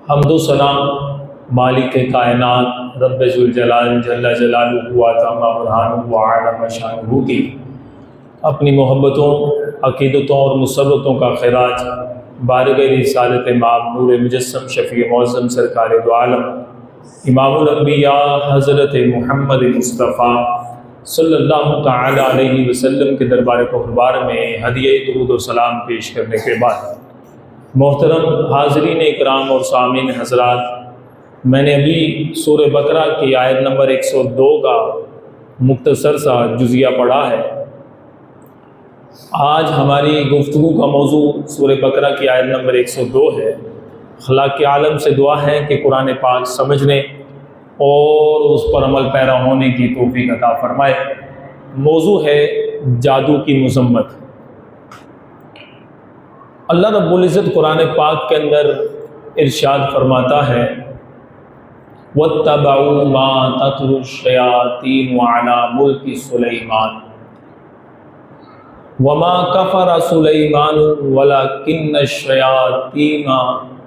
حمد و ثنا مالک کائنات رب ذوالجلال جل جلالہ و تم برہانہ و اعلی شانہ کی اپنی محبتوں، عقیدتوں اور مسرتوں کا خراج بارگاہ رسالت امام نور مجسم شفیع معظم سرکار دو عالم امام الانبیاء حضرت محمد مصطفیٰ صلی اللہ تعالی علیہ وسلم کے دربار قربار میں ہدیہ درود و سلام پیش کرنے کے بعد، محترم حاضرین اکرام اور سامعین حضرات، میں نے ابھی سورہ بقرہ کی آیت نمبر 102 کا مختصر سا جزیہ پڑھا ہے۔ آج ہماری گفتگو کا موضوع سورہ بقرہ کی آیت نمبر 102 ہے۔ خلاق عالم سے دعا ہے کہ قرآن پاک سمجھنے اور اس پر عمل پیرا ہونے کی توفیق عطا فرمائے۔ موضوع ہے جادو کی مذمت۔ اللہ رب العزت قرآن پاک کے اندر ارشاد فرماتا ہے وَاتَّبَعُوا مَا تَتْلُو الشَّيَاطِينُ عَلَى مُلْكِ سُلَيْمَانَ وَمَا كَفَرَ سُلَيْمَانُ وَلَكِنَّ الشَّيَاطِينَ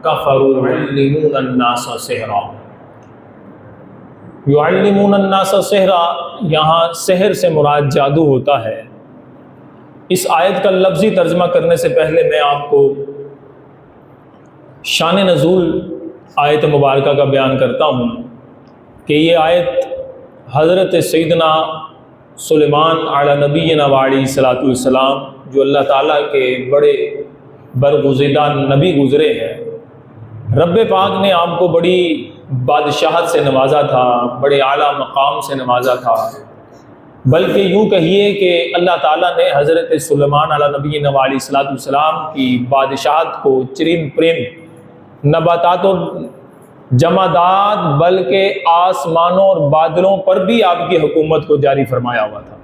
كَفَرُوا يُعَلِّمُونَ النَّاسَ سِحْرًا۔ يُعَلِّمُونَ النَّاسَ سِحْرًا، یہاں سحر سے مراد جادو ہوتا ہے۔ اس آیت کا لفظی ترجمہ کرنے سے پہلے میں آپ کو شان نزول آیت مبارکہ کا بیان کرتا ہوں کہ یہ آیت حضرت سیدنا سلیمان علی نبینا علیہ الصلوۃ والسلام، جو اللہ تعالیٰ کے بڑے برگزیدہ نبی گزرے ہیں، رب پاک نے آپ کو بڑی بادشاہت سے نوازا تھا، بڑے اعلیٰ مقام سے نوازا تھا، بلکہ یوں کہیے کہ اللہ تعالیٰ نے حضرت سلیمان علی نبینا علیہ الصلوۃ والسلام کی بادشاہت کو چرند پرند، نباتات و جمادات، بلکہ آسمانوں اور بادلوں پر بھی آپ کی حکومت کو جاری فرمایا ہوا تھا۔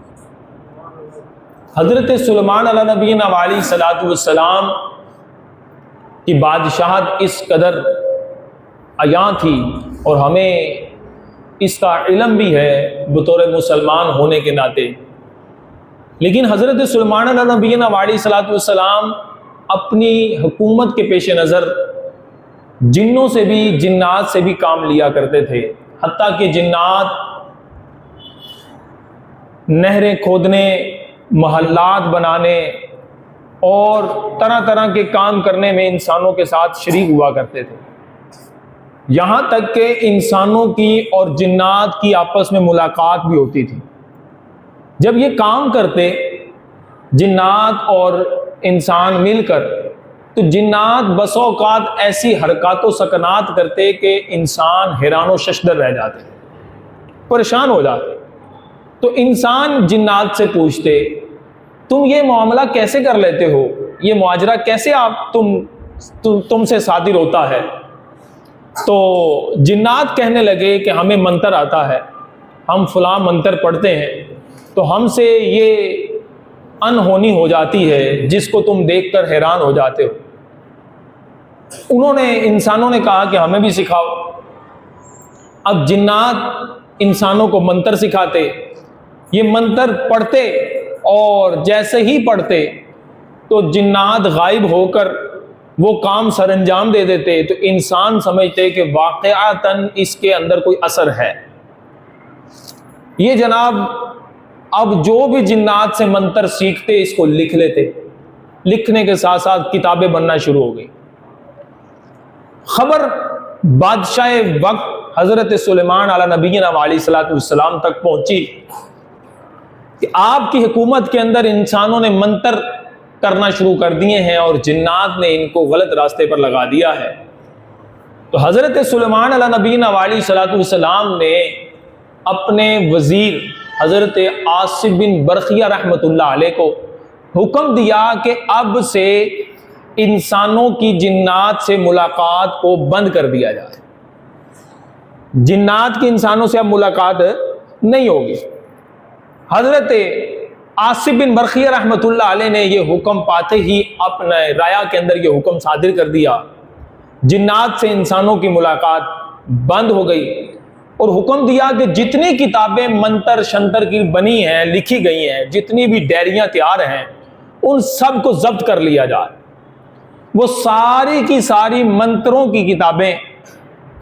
حضرت سلیمان علی نبینا علیہ الصلوۃ والسلام کی بادشاہت اس قدر عیاں تھی اور ہمیں اس کا علم بھی ہے بطور مسلمان ہونے کے ناطے، لیکن حضرت سلیمان علیہ نبینا علیہ الصلوۃ والسلام اپنی حکومت کے پیش نظر جنوں سے بھی، جنات سے بھی کام لیا کرتے تھے، حتیٰ کہ جنات نہریں کھودنے، محلات بنانے اور طرح طرح کے کام کرنے میں انسانوں کے ساتھ شریک ہوا کرتے تھے، یہاں تک کہ انسانوں کی اور جنات کی آپس میں ملاقات بھی ہوتی تھی۔ جب یہ کام کرتے جنات اور انسان مل کر، تو جنات بس اوقات ایسی حرکات و سکنات کرتے کہ انسان حیران و ششدر رہ جاتے، پریشان ہو جاتے۔ تو انسان جنات سے پوچھتے تم یہ معاملہ کیسے کر لیتے ہو، یہ معاجرہ کیسے تم سے صادر ہوتا ہے؟ تو جنات کہنے لگے کہ ہمیں منتر آتا ہے، ہم فلاں منتر پڑھتے ہیں، تو ہم سے یہ انہونی ہو جاتی ہے جس کو تم دیکھ کر حیران ہو جاتے ہو۔ انسانوں نے کہا کہ ہمیں بھی سکھاؤ۔ اب جنات انسانوں کو منتر سکھاتے، یہ منتر پڑھتے اور جیسے ہی پڑھتے تو جنات غائب ہو کر وہ کام سر انجام دے دیتے، تو انسان سمجھتے کہ واقعتاً اس کے اندر کوئی اثر ہے۔ یہ جناب اب جو بھی جنات سے منتر سیکھتے اس کو لکھ لیتے، لکھنے کے ساتھ ساتھ کتابیں بننا شروع ہو گئی۔ خبر بادشاہ وقت حضرت سلیمان علی نبینا علیہ الصلوۃ والسلام تک پہنچی کہ آپ کی حکومت کے اندر انسانوں نے منتر کرنا شروع کر دیے ہیں اور جنات نے ان کو غلط راستے پر لگا دیا ہے۔ تو حضرت سلیمان علی نبینا علیہ الصلوۃ والسلام نے اپنے وزیر حضرت عاصم بن برقیہ رحمۃ اللہ علیہ کو حکم دیا کہ اب سے انسانوں کی جنات سے ملاقات کو بند کر دیا جائے، جنات کی انسانوں سے اب ملاقات نہیں ہوگی۔ حضرت عاصم بن برقیہ رحمۃ اللہ علیہ نے یہ حکم پاتے ہی اپنے رایا کے اندر یہ حکم صادر کر دیا، جنات سے انسانوں کی ملاقات بند ہو گئی، اور حکم دیا کہ جتنی کتابیں منتر شنتر کی بنی ہیں، لکھی گئی ہیں، جتنی بھی ڈائریاں تیار ہیں، ان سب کو ضبط کر لیا جائے۔ وہ ساری کی ساری منتروں کی کتابیں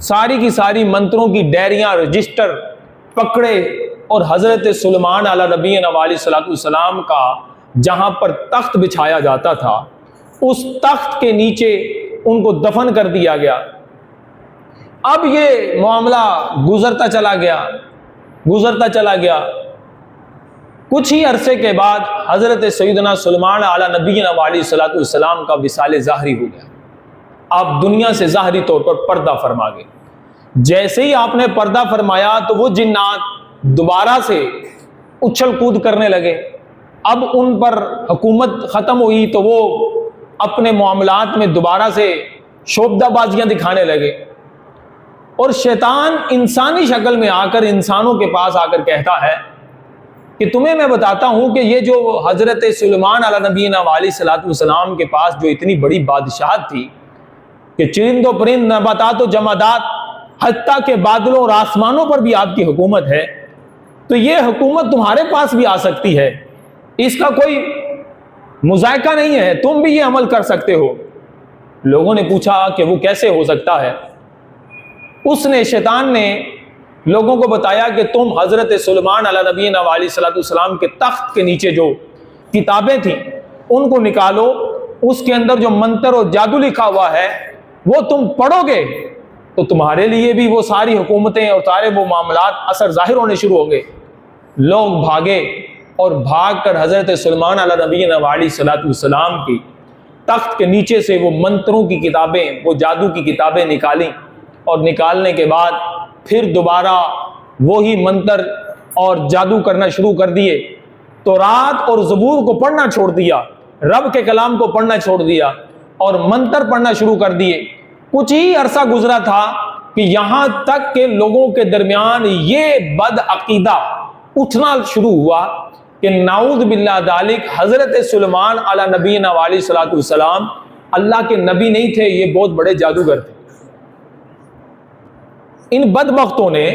ساری کی ساری منتروں کی ڈائریاں، رجسٹر پکڑے اور حضرت سلیمان علیہ نبینا علیہ الصلوۃ والسلام کا جہاں پر تخت بچھایا جاتا تھا اس تخت کے نیچے ان کو دفن کر دیا گیا۔ اب یہ معاملہ گزرتا چلا گیا۔ کچھ ہی عرصے کے بعد حضرت سیدنا سلیمان علیہ نبینا علیہ الصلوۃ والسلام کا وصال ظاہری ہو گیا۔ آپ دنیا سے ظاہری طور پر پردہ فرما گئے۔ جیسے ہی آپ نے پردہ فرمایا تو وہ جنات دوبارہ سے اچھل کود کرنے لگے۔ اب ان پر حکومت ختم ہوئی تو وہ اپنے معاملات میں دوبارہ سے شوبدہ بازیاں دکھانے لگے، اور شیطان انسانی شکل میں آ کر انسانوں کے پاس آ کر کہتا ہے کہ تمہیں میں بتاتا ہوں کہ یہ جو حضرت سلیمان علیہ نبینا علیہ الصلوۃ والسلام کے پاس جو اتنی بڑی بادشاہت تھی کہ چرند و پرند، نباتات و جمادات، حتیٰ کہ بادلوں اور آسمانوں پر بھی آپ کی حکومت ہے، تو یہ حکومت تمہارے پاس بھی آ سکتی ہے، اس کا کوئی مذائقہ نہیں ہے، تم بھی یہ عمل کر سکتے ہو۔ لوگوں نے پوچھا کہ وہ کیسے ہو سکتا ہے؟ شیطان نے لوگوں کو بتایا کہ تم حضرت سلیمان علیہ نبینا علیہ الصلوۃ والسلام کے تخت کے نیچے جو کتابیں تھیں ان کو نکالو، اس کے اندر جو منتر اور جادو لکھا ہوا ہے وہ تم پڑھو گے تو تمہارے لیے بھی وہ ساری حکومتیں اور سارے وہ معاملات اثر ظاہر ہونے شروع ہو گئے۔ لوگ بھاگے اور بھاگ کر حضرت سلیمان علیہ نبینا علیہ الصلوۃ والسلام کی تخت کے نیچے سے وہ منتروں کی کتابیں، وہ جادو کی کتابیں نکالیں، اور نکالنے کے بعد پھر دوبارہ وہی منتر اور جادو کرنا شروع کر دیے۔ تورات اور زبور کو پڑھنا چھوڑ دیا، رب کے کلام کو پڑھنا چھوڑ دیا اور منتر پڑھنا شروع کر دیے۔ کچھ ہی عرصہ گزرا تھا کہ یہاں تک کہ لوگوں کے درمیان یہ بد عقیدہ اٹھنا شروع ہوا کہ نعوذ باللہ ذالک حضرت سلیمان علیہ نبینا علیہ الصلوۃ والسلام اللہ کے نبی نہیں تھے، یہ بہت بڑے جادوگر تھے۔ ان بدبختوں نے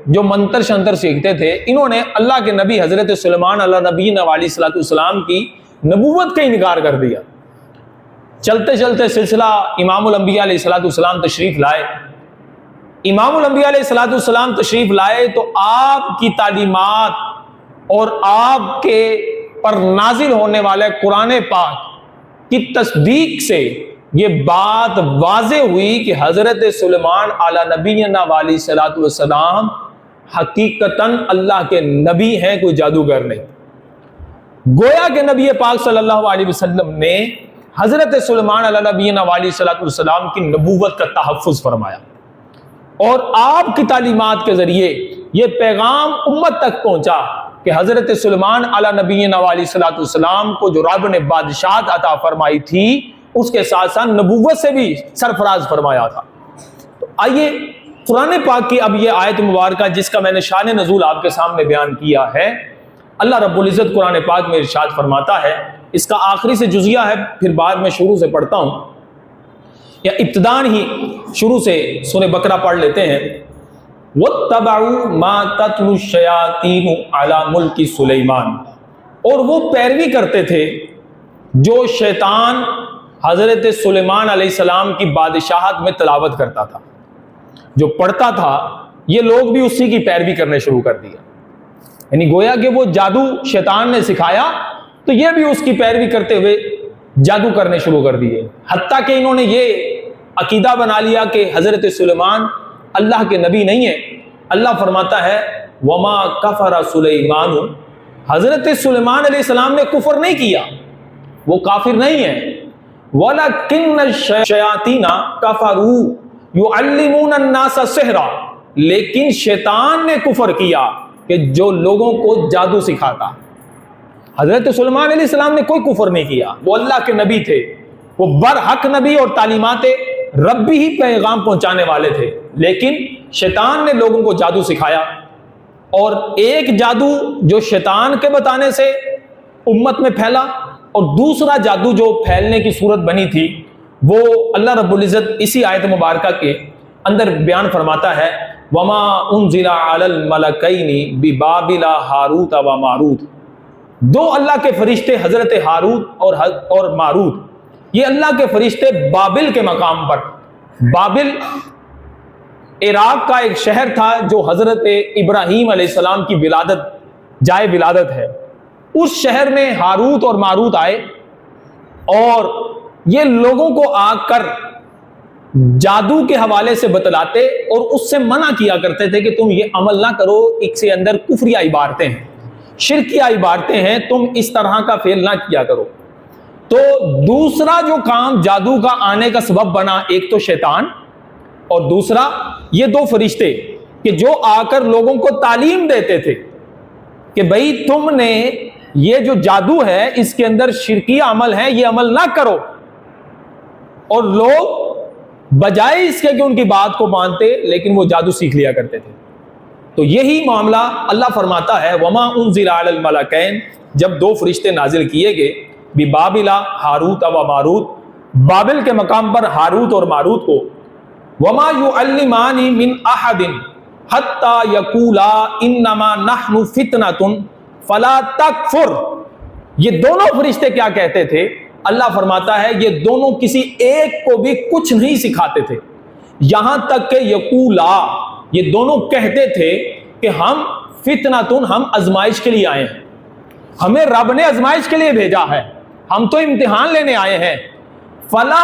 جو منتر شنتر سیکھتے تھے، انہوں نے اللہ کے نبی حضرت سلیمان علیہ نبینا علیہ الصلوۃ والسلام کی نبوت کا انکار کر دیا۔ چلتے چلتے سلسلہ امام الانبیاء علیہ الصلوۃ والسلام تشریف لائے۔ امام الانبیاء علیہ الصلوۃ والسلام تشریف لائے تو آپ کی تعلیمات اور آپ کے پر نازل ہونے والے قرآن پاک کی تصدیق سے یہ بات واضح ہوئی کہ حضرت سلیمان علیہ نبینا علیہ الصلوۃ والسلام حقیقتاً اللہ کے نبی ہیں، کوئی جادوگر نہیں۔ گویا کہ نبی پاک صلی اللہ علیہ وسلم نے حضرت سلیمان علیہ نبینا علیہ الصلوۃ والسلام کی نبوت کا تحفظ فرمایا، اور آپ کی تعلیمات کے ذریعے یہ پیغام امت تک پہنچا کہ حضرت سلیمان علیہ نبینا علیہ الصلوۃ والسلام کو جو رب نے بادشاہت عطا فرمائی تھی اس کے ساتھ ساتھ نبوت سے بھی سرفراز فرمایا تھا۔ تو آئیے قرآن پاک کی اب یہ آیت مبارکہ جس کا میں نے شان نزول آپ کے سامنے بیان کیا ہے، اللہ رب العزت قرآن پاک میں ارشاد فرماتا ہے، اس کا آخری سے جزیہ ہے، پھر بعد میں شروع سے پڑھتا ہوں، یا ابتداً ہی شروع سے سورہ بقرہ پڑھ لیتے ہیں۔ وَاتَّبَعُوا مَا تَتْلُو الشَّيَاطِينُ عَلَى مُلْكِ سُلَيْمَانَ، اور وہ پیروی کرتے تھے جو شیطان حضرت سلیمان علیہ السلام کی بادشاہت میں تلاوت کرتا تھا، جو پڑھتا تھا، یہ لوگ بھی اسی کی پیروی کرنے شروع کر دیا۔ یعنی گویا کہ وہ جادو شیطان نے سکھایا تو یہ بھی اس کی پیروی کرتے ہوئے جادو کرنے شروع کر دیے، حتیٰ کہ انہوں نے یہ عقیدہ بنا لیا کہ حضرت سلیمان اللہ کے نبی نہیں ہے۔ اللہ فرماتا ہے وما کفر سلیمان، حضرت سلیمان علیہ السلام نے کفر نہیں کیا، وہ کافر نہیں ہے۔ وَلَكِنَّ الشَّيَاطِينَ كَفَرُوا يُعَلِّمُونَ النَّاسَ السِّحْرَ، لیکن شیطان نے کفر کیا کہ جو لوگوں کو جادو سکھاتا۔ حضرت سلیمان علیہ السلام نے کوئی کفر نہیں کیا، وہ اللہ کے نبی تھے، وہ برحق نبی اور تعلیمات ربی ہی پیغام پہنچانے والے تھے، لیکن شیطان نے لوگوں کو جادو سکھایا۔ اور ایک جادو جو شیطان کے بتانے سے امت میں پھیلا، اور دوسرا جادو جو پھیلنے کی صورت بنی تھی، وہ اللہ رب العزت اسی آیت مبارکہ کے اندر بیان فرماتا ہے وَمَا أُنزِلَ عَلَى الْمَلَكَيْنِ بِبَابِلَ ہاروت و ماروت، دو اللہ کے فرشتے حضرت ہاروت اور ماروت، یہ اللہ کے فرشتے بابل کے مقام پر، بابل عراق کا ایک شہر تھا جو حضرت ابراہیم علیہ السلام کی جائے ولادت ہے. اس شہر میں ہاروت اور ماروت آئے اور یہ لوگوں کو آ کر جادو کے حوالے سے بتلاتے اور اس سے منع کیا کرتے تھے کہ تم یہ عمل نہ کرو، اس کے اندر کفریہ عبارتیں ہیں، شرکیہ عبارتیں ہیں، تم اس طرح کا فعل نہ کیا کرو. تو دوسرا جو کام جادو کا آنے کا سبب بنا، ایک تو شیطان اور دوسرا یہ دو فرشتے کہ جو آ کر لوگوں کو تعلیم دیتے تھے کہ بھئی تم نے یہ جو جادو ہے اس کے اندر شرکیہ عمل ہے، یہ عمل نہ کرو. اور لوگ بجائے اس کے کہ ان کی بات کو مانتے لیکن وہ جادو سیکھ لیا کرتے تھے. تو یہی معاملہ اللہ فرماتا ہے وما انزل علی الملکین، جب دو فرشتے نازل کیے گئے ببابل ہاروت و ماروت، بابل کے مقام پر ہاروت اور ماروت کو، وما یعلمان من احد حتی یقولا انما نحن فتنۃ فلا تکفر. یہ دونوں فرشتے کیا کہتے تھے؟ اللہ فرماتا ہے یہ دونوں کسی ایک کو بھی کچھ نہیں سکھاتے تھے، یہاں تک کہ یقولا، یہ دونوں کہتے تھے کہ ہم فتنۃ، ہم آزمائش کے لیے آئے ہیں، ہمیں رب نے آزمائش کے لیے بھیجا ہے، ہم تو امتحان لینے آئے ہیں. فلا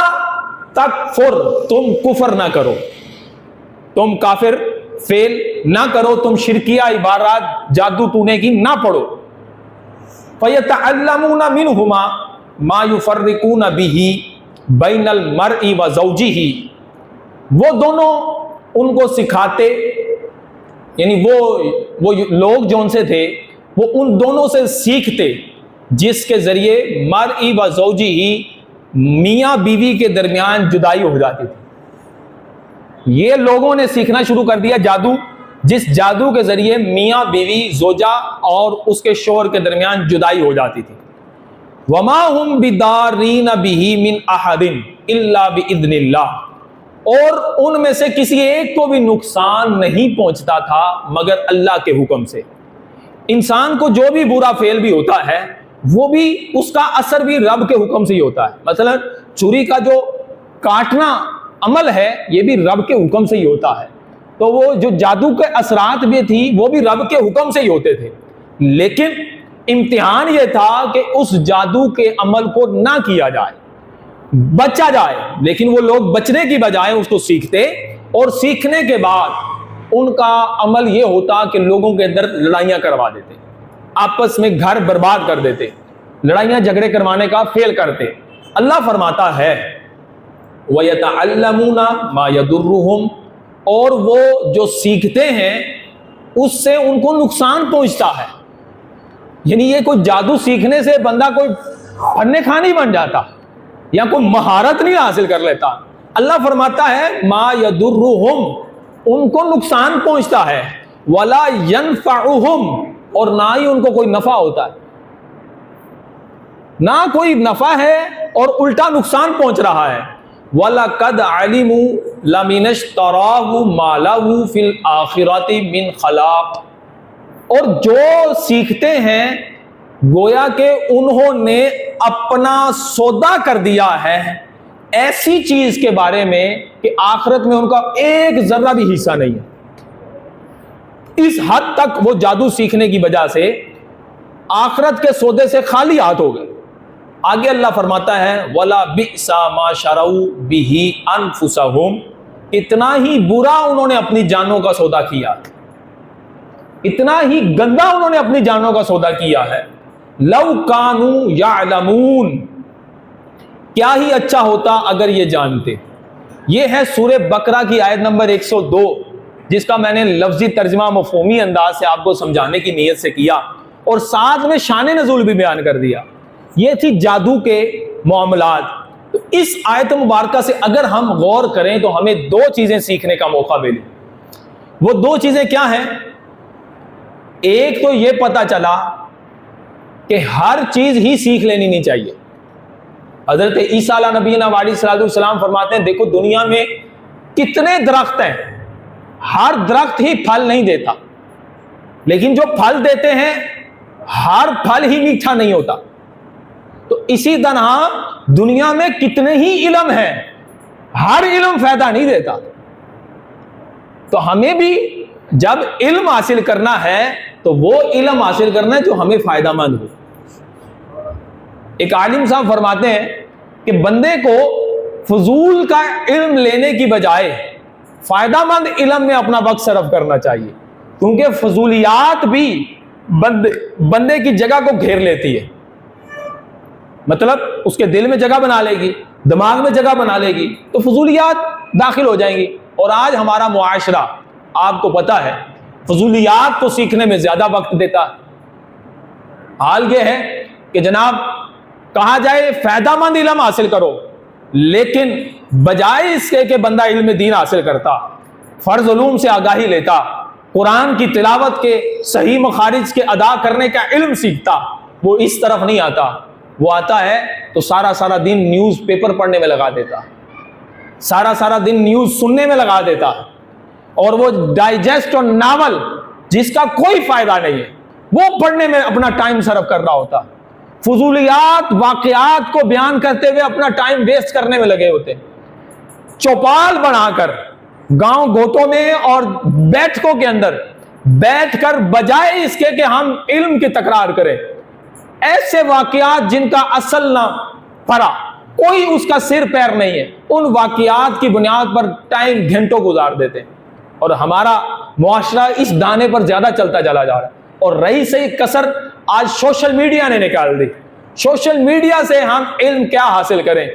تکفر، تم کفر نہ کرو، تم کافر فعل نہ کرو، تم شرکیہ عبارات جادو ٹونے کی نہ پڑھو. فیتعلمون منہما ما یفرقون بہ بین المرء وزوجہ، وہ دونوں ان کو سکھاتے، یعنی وہ لوگ جو ان سے تھے وہ ان دونوں سے سیکھتے جس کے ذریعے مرء وزوجہ، میاں بیوی کے درمیان جدائی ہو جاتی تھی. یہ لوگوں نے سیکھنا شروع کر دیا جادو، جس جادو کے ذریعے میاں بیوی زوجہ اور اس کے شوہر کے درمیان جدائی ہو جاتی تھی. وما ہم بدارین بہ من احد الا باذن اللہ، اور ان میں سے کسی ایک کو بھی نقصان نہیں پہنچتا تھا مگر اللہ کے حکم سے. انسان کو جو بھی برا فعل بھی ہوتا ہے وہ بھی اس کا اثر بھی رب کے حکم سے ہی ہوتا ہے. مثلا چھری کا جو کاٹنا عمل ہے یہ بھی رب کے حکم سے ہی ہوتا ہے. تو وہ جو جادو کے اثرات بھی تھی وہ بھی رب کے حکم سے ہی ہوتے تھے، لیکن امتحان یہ تھا کہ اس جادو کے عمل کو نہ کیا جائے، بچا جائے. لیکن وہ لوگ بچنے کی بجائے اس کو سیکھتے اور سیکھنے کے بعد ان کا عمل یہ ہوتا کہ لوگوں کے اندر لڑائیاں کروا دیتے، آپس میں گھر برباد کر دیتے، لڑائیاں جھگڑے کروانے کا فعل کرتے. اللہ فرماتا ہے وَيَتَعَلَّمُونَ مَا يَضُرُّهُمْ، اور وہ جو سیکھتے ہیں اس سے ان کو نقصان پہنچتا ہے. یعنی یہ کوئی جادو سیکھنے سے بندہ کوئی فن خوانی بن جاتا یا کوئی مہارت نہیں حاصل کر لیتا. اللہ فرماتا ہے ما یضرہم، ان کو نقصان پہنچتا ہے، ولا ینفعہم، اور نہ ہی ان کو کوئی نفع ہوتا ہے، نہ کوئی نفع ہے اور الٹا نقصان پہنچ رہا ہے. وَلَقَدْ عَلِمُوا لَمِنَ اشْتَرَاهُ مَا لَهُ فِي الْآخِرَةِ مِنْ خَلَاقٍ، اور جو سیکھتے ہیں گویا کہ انہوں نے اپنا سودا کر دیا ہے ایسی چیز کے بارے میں کہ آخرت میں ان کا ایک ذرہ بھی حصہ نہیں ہے. اس حد تک وہ جادو سیکھنے کی وجہ سے آخرت کے سودے سے خالی ہاتھ ہو گئے. آگے اللہ فرماتا ہے وَلَا بِئْسَ مَا شَرَوْا بِهِ أَنفُسَهُمْ، اتنا ہی برا انہوں نے اپنی جانوں کا سودا کیا، اتنا ہی گندا انہوں نے اپنی جانوں کا سودا کیا ہے. لَوْ كَانُوا يَعْلَمُونَ، کیا ہی اچھا ہوتا اگر یہ جانتے. یہ ہے سورہ بقرہ کی آیت نمبر 102، جس کا میں نے لفظی ترجمہ مفہومی انداز سے آپ کو سمجھانے کی نیت سے کیا اور ساتھ میں شان نزول بھی بیان کر دیا. یہ تھی جادو کے معاملات. تو اس آیت مبارکہ سے اگر ہم غور کریں تو ہمیں دو چیزیں سیکھنے کا موقع ملے. وہ دو چیزیں کیا ہیں؟ ایک تو یہ پتہ چلا کہ ہر چیز ہی سیکھ لینی نہیں چاہیے. حضرت عیسیٰ علیہ نبینا علیہ الصلوۃ والسلام فرماتے ہیں دیکھو دنیا میں کتنے درخت ہیں، ہر درخت ہی پھل نہیں دیتا، لیکن جو پھل دیتے ہیں ہر پھل ہی میٹھا نہیں ہوتا. تو اسی طرح دنیا میں کتنے ہی علم ہیں، ہر علم فائدہ نہیں دیتا. تو ہمیں بھی جب علم حاصل کرنا ہے تو وہ علم حاصل کرنا ہے جو ہمیں فائدہ مند ہو. ایک عالم صاحب فرماتے ہیں کہ بندے کو فضول کا علم لینے کی بجائے فائدہ مند علم میں اپنا وقت صرف کرنا چاہیے، کیونکہ فضولیات بھی بندے کی جگہ کو گھیر لیتی ہے. مطلب اس کے دل میں جگہ بنا لے گی، دماغ میں جگہ بنا لے گی، تو فضولیات داخل ہو جائیں گی. اور آج ہمارا معاشرہ آپ کو پتا ہے فضولیات کو سیکھنے میں زیادہ وقت دیتا ہے. حال یہ ہے کہ جناب کہا جائے فائدہ مند علم حاصل کرو، لیکن بجائے اس کے کہ بندہ علم دین حاصل کرتا، فرض علوم سے آگاہی لیتا، قرآن کی تلاوت کے صحیح مخارج کے ادا کرنے کا علم سیکھتا، وہ اس طرف نہیں آتا. وہ آتا ہے تو سارا دن نیوز پیپر پڑھنے میں لگا دیتا، سارا دن نیوز سننے میں لگا دیتا، اور وہ ڈائجسٹ اور ناول جس کا کوئی فائدہ نہیں ہے وہ پڑھنے میں اپنا ٹائم صرف کر رہا ہوتا. فضولیات واقعات کو بیان کرتے ہوئے اپنا ٹائم ویسٹ کرنے میں لگے ہوتے. چوپال بنا کر گاؤں گوتوں میں اور بیٹھکوں کے اندر بیٹھ کر بجائے اس کے کہ ہم علم کی تکرار کریں، ایسے واقعات جن کا اصل نہ پڑا، کوئی اس کا سر پیر نہیں ہے، ان واقعات کی بنیاد پر ٹائم گھنٹوں گزار دیتے ہیں. اور ہمارا معاشرہ اس دانے پر زیادہ چلتا چلا جا رہا ہے. اور رہی صحیح کسر آج سوشل میڈیا نے نکال دی. سوشل میڈیا سے ہم علم کیا حاصل کریں؟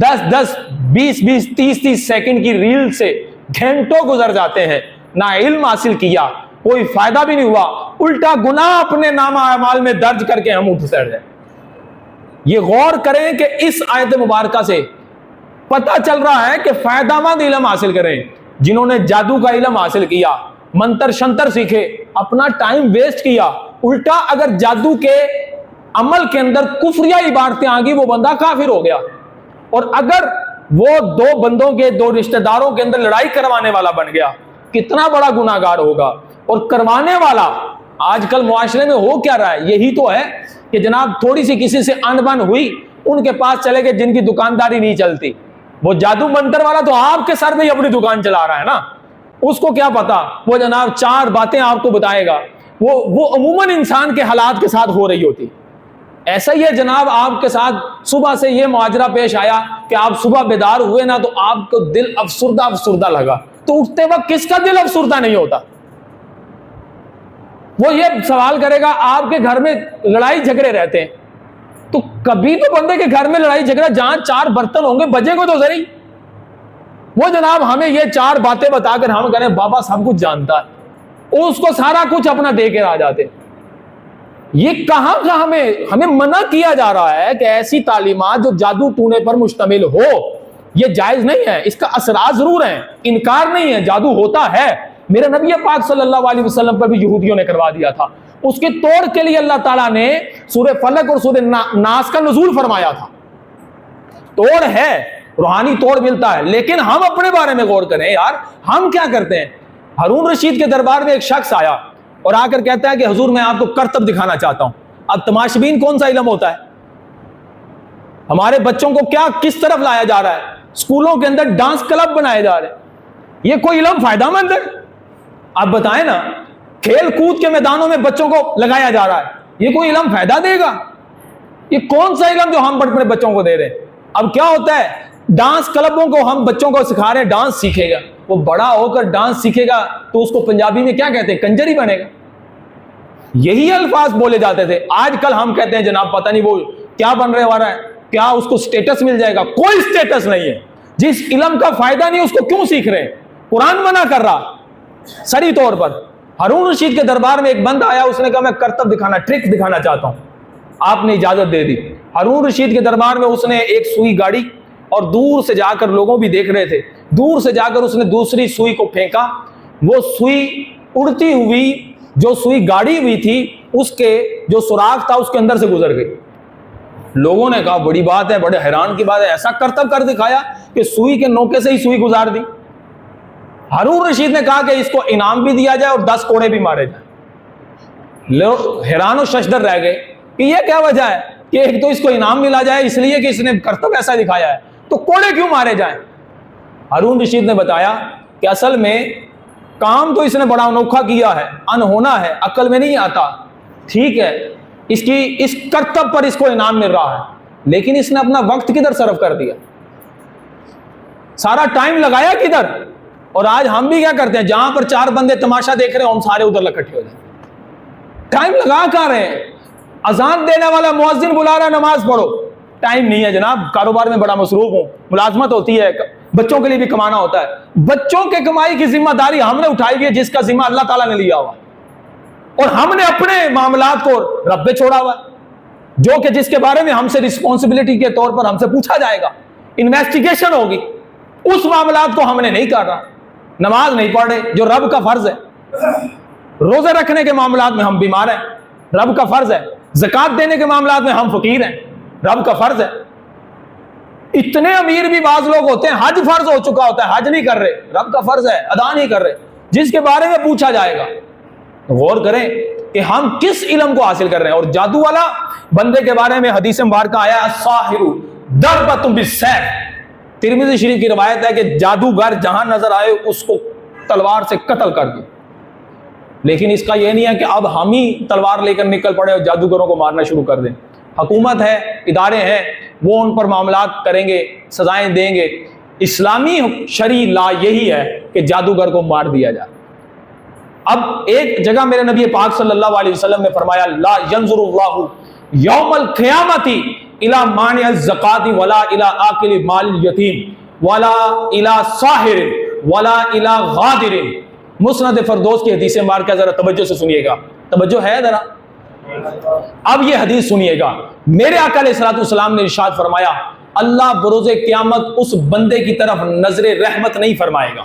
10 20 30 سیکنڈ کی ریل سے گھنٹوں گزر جاتے ہیں، نہ علم حاصل کیا، کوئی فائدہ بھی نہیں ہوا، الٹا گناہ اپنے نامہ اعمال میں درج کر کے ہم اٹھ بیٹھ جائیں. یہ غور کریں کہ اس آیت مبارکہ سے پتہ چل رہا ہے کہ فائدہ مند علم حاصل کریں. جنہوں نے جادو کا علم حاصل کیا، منتر شنتر سیکھے، اپنا ٹائم ویسٹ کیا، الٹا اگر جادو کے عمل کے اندر کفریہ عبارتیں آ گئی وہ بندہ کافر ہو گیا. اور اگر وہ دو بندوں کے دو رشتہ داروں کے اندر لڑائی کروانے والا بن گیا، کتنا بڑا گناہ گار ہوگا. اور کروانے والا آج کل معاشرے میں ہو کیا رہا ہے؟ یہی تو ہے کہ جناب تھوڑی سی کسی سے انبن ہوئی، ان کے پاس چلے گئے جن کی دکانداری نہیں چلتی. وہ جادو منتر والا تو آپ کے سر میں ہی اپنی دکان چلا رہا ہے نا، اس کو کیا پتا، وہ جناب 4 باتیں آپ کو بتائے گا، وہ عموماً انسان کے حالات کے ساتھ ہو رہی ہوتی. ایسا ہی ہے جناب آپ کے ساتھ صبح سے یہ معاجرہ پیش آیا کہ آپ صبح بیدار ہوئے نا تو آپ کو دل افسردہ لگا، تو اٹھتے وقت کس کا دل افسردہ نہیں ہوتا؟ وہ یہ سوال کرے گا آپ کے گھر میں لڑائی جھگڑے رہتے ہیں، تو کبھی تو بندے کے گھر میں لڑائی جھگڑا جہاں 4 برتن ہوں گے بجے کو تو ذری. وہ جناب ہمیں یہ 4 باتیں بتا کر ہم کہنے بابا سب کچھ جانتا ہے، اس کو سارا کچھ اپنا دے کے آ جاتے. یہ کہاں کا ہمیں منع کیا جا رہا ہے کہ ایسی تعلیمات جو جادو ٹونے پر مشتمل ہو یہ جائز نہیں ہے. اس کا اثرات ضرور ہیں، انکار نہیں ہے، جادو ہوتا ہے. میرے نبی پاک صلی اللہ علیہ وسلم پر بھی یہودیوں نے کروا دیا تھا. اس کے توڑ کے لیے اللہ تعالیٰ نے سورہ فلق اور سورہ ناس کا نزول فرمایا تھا. توڑ ہے، روحانی توڑ ملتا ہے، لیکن ہم اپنے بارے میں غور کریں یار، ہم کیا کرتے ہیں؟ ہارون رشید کے دربار میں ایک شخص آیا اور آ کر کہتا ہے کہ حضور میں آپ کو کرتب دکھانا چاہتا ہوں. اب تماشبین کون سا علم ہوتا ہے؟ ہمارے بچوں کو کیا کس طرف لایا جا رہا ہے؟ اسکولوں کے اندر ڈانس کلب بنائے جا رہے ہیں. یہ کوئی علم فائدہ مند ہے؟ آپ بتائیں نا. کھیل کود کے میدانوں میں بچوں کو لگایا جا رہا ہے، یہ کوئی علم فائدہ دے گا؟ یہ کون سا علم جو ہم اپنے بچوں کو دے رہے ہیں؟ اب کیا ہوتا ہے، ڈانس کلبوں کو ہم بچوں کو سکھا رہے ہیں ڈانس سیکھے گا، وہ بڑا ہو کر ڈانس سیکھے گا تو اس کو پنجابی میں کیا کہتے ہیں؟ کنجری بنے گا. یہی الفاظ بولے جاتے تھے. آج کل ہم کہتے ہیں جناب پتہ نہیں وہ کیا بن رہے والا ہے، کیا اس کو سٹیٹس مل جائے گا. کوئی سٹیٹس نہیں ہے. جس علم کا فائدہ نہیں اس کو کیوں سیکھ رہے ہیں؟ قرآن منع کر رہا سری طور پر. ہارون رشید کے دربار میں ایک بندہ آیا، اس نے کہا میں کرتب دکھانا، ٹرک دکھانا چاہتا ہوں. آپ نے اجازت دے دی. ہارون رشید کے دربار میں اس نے ایک سوئی گاڑی اور دور سے جا کر لوگوں بھی دیکھ رہے تھے، دور سے جا کر اس نے دوسری سوئی کو پھینکا. وہ سوئی اڑتی ہوئی جو سوئی گاڑی ہوئی تھی اس کے جو سوراخ تھا اس کے اندر سے گزر گئی. لوگوں نے کہا بڑی بات ہے، بڑے حیران کی بات ہے، ایسا کرتب کر دکھایا کہ سوئی کے نوکے سے ہی سوئی گزار دی. ہارون رشید نے کہا کہ اس کو انعام بھی دیا جائے اور 10 کوڑے بھی مارے جائیں. لوگ حیران و ششدر رہ گئے کہ یہ کیا وجہ ہے کہ ایک تو اس کو انعام ملا جائے اس لیے کہ اس نے کرتب ایسا دکھایا ہے، تو کوڑے کیوں مارے جائیں؟ ہارون رشید نے بتایا کہ اصل میں کام تو اس نے بڑا انوکھا کیا ہے، انہونا ہے، عقل میں نہیں آتا، ٹھیک ہے، اس کرتب پر اس کو انعام مل رہا ہے، لیکن اس نے اپنا وقت کدھر صرف کر دیا، سارا ٹائم لگایا کدھر؟ اور آج ہم بھی کیا کرتے ہیں، جہاں پر 4 بندے تماشا دیکھ رہے ہیں ہم سارے ادھر اکٹھے ہو جائیں، ٹائم لگا کہاں رہے ہیں؟ اذان دینے والا مؤذن بلا رہا ہے نماز پڑھو، ٹائم نہیں ہے جناب، کاروبار میں بڑا مصروف ہوں، ملازمت ہوتی ہے، بچوں کے لیے بھی کمانا ہوتا ہے، بچوں کے کمائی کی ذمہ داری ہم نے اٹھائی ہوئی ہے، جس کا ذمہ اللہ تعالیٰ نے لیا ہوا، اور ہم نے اپنے معاملات کو رب پہ چھوڑا ہوا، جو کہ جس کے بارے میں ہم سے رسپانسبلٹی کے طور پر ہم سے پوچھا جائے گا، انویسٹیگیشن ہوگی، اس معاملات کو ہم نے نہیں کر رہا، نماز نہیں پڑھ رہے جو رب کا فرض ہے، روزے رکھنے کے معاملات میں ہم بیمار ہیں، رب کا فرض ہے، زکوٰۃ دینے کے معاملات میں ہم فقیر ہیں، رب کا فرض ہے، اتنے امیر بھی بعض لوگ ہوتے ہیں حج فرض ہو چکا ہوتا ہے، حج نہیں کر رہے، رب کا فرض ہے، ادا نہیں کر رہے، جس کے بارے میں پوچھا جائے گا۔ غور کریں کہ ہم کس علم کو حاصل کر رہے ہیں، اور جادو والا بندے کے بارے میں حدیث مبارکہ آیا الساحر ضربۃ بالسیف، ترمذی شریف کی روایت ہے کہ جادوگر جہاں نظر آئے اس کو تلوار سے قتل کر دو، لیکن اس کا یہ نہیں ہے کہ اب ہم ہی تلوار لے کر نکل پڑے اور جادوگروں کو مارنا شروع کر دیں، حکومت ہے، ادارے ہیں، وہ ان پر معاملات کریں گے، سزائیں دیں گے۔ اسلامی شرعی لا یہی ہے کہ جادوگر کو مار دیا جائے۔ اب ایک جگہ میرے نبی پاک صلی اللہ علیہ وسلم نے فرمایا لا ينظر اللہ یوم القیامت الی مانع الزکات ولا الی آکل مال الیتیم ولا الی ساحر ولا الی غادر، مسند فردوس کی حدیث مبارکہ ذرا توجہ سے سنیے گا، توجہ ہے ذرا؟ اب یہ حدیث سنیے گا، میرے آقا علیہ الصلوۃ والسلام نے ارشاد فرمایا اللہ بروز قیامت اس بندے کی طرف نظر رحمت نہیں فرمائے گا،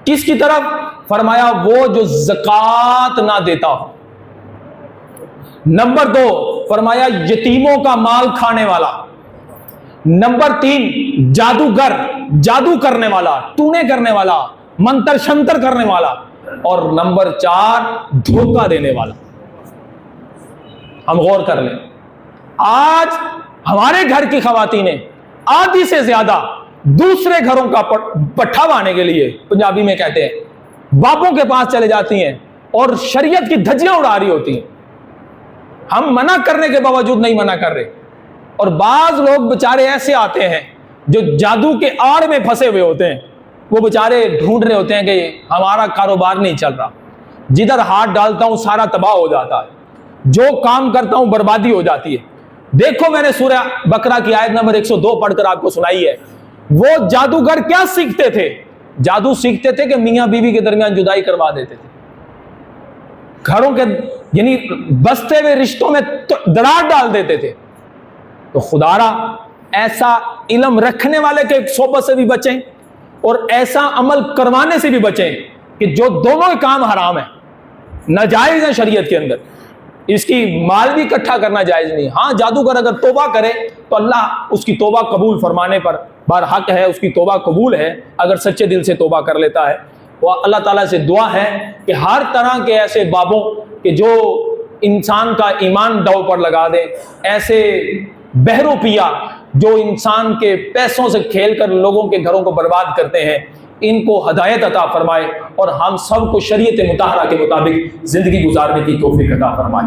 کس کی طرف؟ فرمایا وہ جو زکوٰۃ نہ دیتا ہو، نمبر 2 فرمایا یتیموں کا مال کھانے والا، نمبر 3 جادوگر، جادو کرنے والا، ٹونے کرنے والا، منتر شنتر کرنے والا، اور نمبر 4 دھوکہ دینے والا۔ ہم غور کر لیں، آج ہمارے گھر کی خواتینیں آدھی سے زیادہ دوسرے گھروں کا پٹھا بانے کے لیے، پنجابی میں کہتے ہیں، باپوں کے پاس چلے جاتی ہیں اور شریعت کی دھجیاں اڑا رہی ہوتی ہیں، ہم منع کرنے کے باوجود نہیں منع کر رہے، اور بعض لوگ بےچارے ایسے آتے ہیں جو جادو کے آڑ میں پھنسے ہوئے ہوتے ہیں، وہ بےچارے ڈھونڈ رہے ہوتے ہیں کہ ہمارا کاروبار نہیں چل رہا، جدھر ہاتھ ڈالتا ہوں سارا تباہ ہو جاتا ہے، جو کام کرتا ہوں بربادی ہو جاتی ہے۔ دیکھو میں نے سورہ بقرہ کی آیت نمبر 102 پڑھ کر آپ کو سنائی ہے، وہ جادوگر کیا سیکھتے تھے؟ جادو سیکھتے تھے کہ میاں بیوی کے درمیان جدائی کروا دیتے تھے، گھروں کے یعنی بستے ہوئے رشتوں میں دراڑ ڈال دیتے تھے۔ تو خدارا ایسا علم رکھنے والے کے صحبت سے بھی بچیں اور ایسا عمل کروانے سے بھی بچیں کہ جو دونوں کام حرام ہیں، ناجائز ہیں شریعت کے اندر، اس کی مال بھی اکٹھا کرنا جائز نہیں۔ ہاں جادوگر اگر توبہ کرے تو اللہ اس کی توبہ قبول فرمانے پر برحق ہے، اس کی توبہ قبول ہے اگر سچے دل سے توبہ کر لیتا ہے۔ وہ اللہ تعالیٰ سے دعا ہے کہ ہر طرح کے ایسے بابوں کہ جو انسان کا ایمان داؤ پر لگا دے، ایسے بہرو پیا جو انسان کے پیسوں سے کھیل کر لوگوں کے گھروں کو برباد کرتے ہیں، ان کو ہدایت عطا فرمائے اور ہم سب کو شریعت مطہرہ کے مطابق زندگی گزارنے کی توفیق عطا فرمائے۔